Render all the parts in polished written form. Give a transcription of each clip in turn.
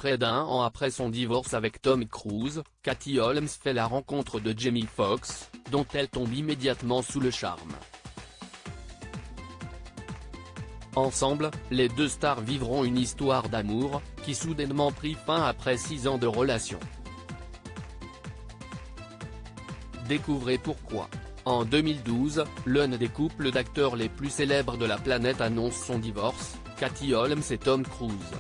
Près d'un an après son divorce avec Tom Cruise, Katie Holmes fait la rencontre de Jamie Foxx, dont elle tombe immédiatement sous le charme. Ensemble, les deux stars vivront une histoire d'amour, qui soudainement prit fin après 6 ans de relation. Découvrez pourquoi. En 2012, l'un des couples d'acteurs les plus célèbres de la planète annonce son divorce, Katie Holmes et Tom Cruise.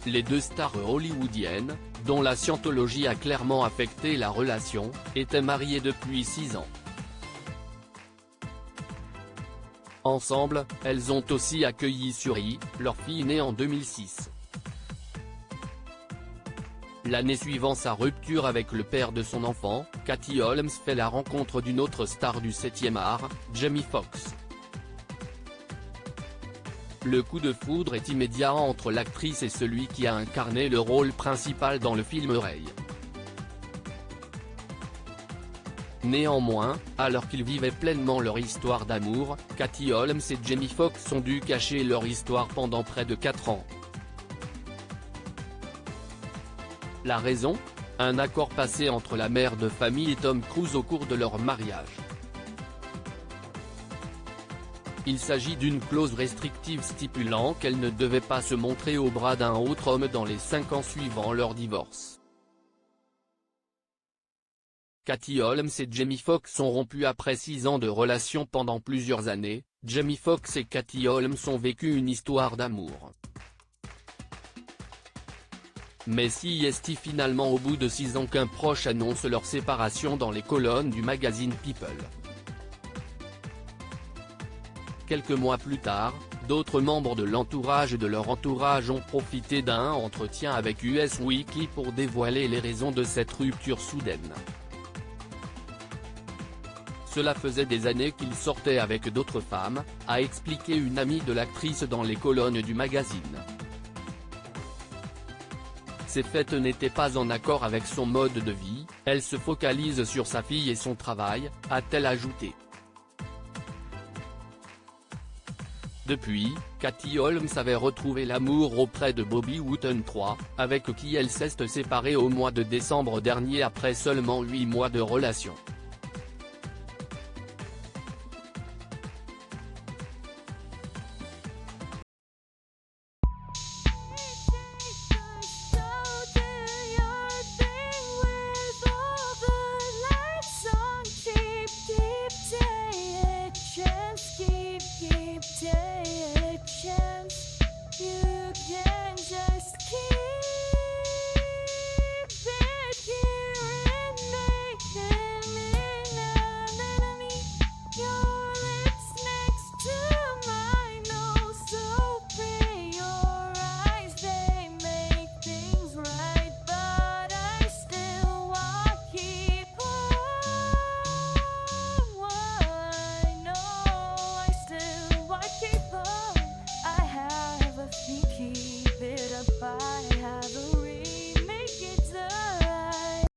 Les deux stars hollywoodiennes, dont la scientologie a clairement affecté la relation, étaient mariées depuis 6 ans. Ensemble, elles ont aussi accueilli Suri, leur fille née en 2006. L'année suivant sa rupture avec le père de son enfant, Katie Holmes fait la rencontre d'une autre star du 7e art, Jamie Foxx. Le coup de foudre est immédiat entre l'actrice et celui qui a incarné le rôle principal dans le film Ray. Néanmoins, alors qu'ils vivaient pleinement leur histoire d'amour, Katie Holmes et Jamie Foxx ont dû cacher leur histoire pendant près de 4 ans. La raison ? Un accord passé entre la mère de famille et Tom Cruise au cours de leur mariage. Il s'agit d'une clause restrictive stipulant qu'elle ne devait pas se montrer au bras d'un autre homme dans les 5 ans suivant leur divorce. Katie Holmes et Jamie Foxx ont rompu après 6 ans de relation pendant plusieurs années. Jamie Foxx et Katie Holmes ont vécu une histoire d'amour. Mais si est-il finalement au bout de 6 ans qu'un proche annonce leur séparation dans les colonnes du magazine People. Quelques mois plus tard, d'autres membres de l'entourage et de leur entourage ont profité d'un entretien avec Us Weekly pour dévoiler les raisons de cette rupture soudaine. Cela faisait des années qu'il sortait avec d'autres femmes, a expliqué une amie de l'actrice dans les colonnes du magazine. Ces faits n'étaient pas en accord avec son mode de vie, elle se focalise sur sa fille et son travail, a-t-elle ajouté. Depuis, Katie Holmes avait retrouvé l'amour auprès de Bobby Wootton III, avec qui elle s'est séparée au mois de décembre dernier après seulement 8 mois de relation.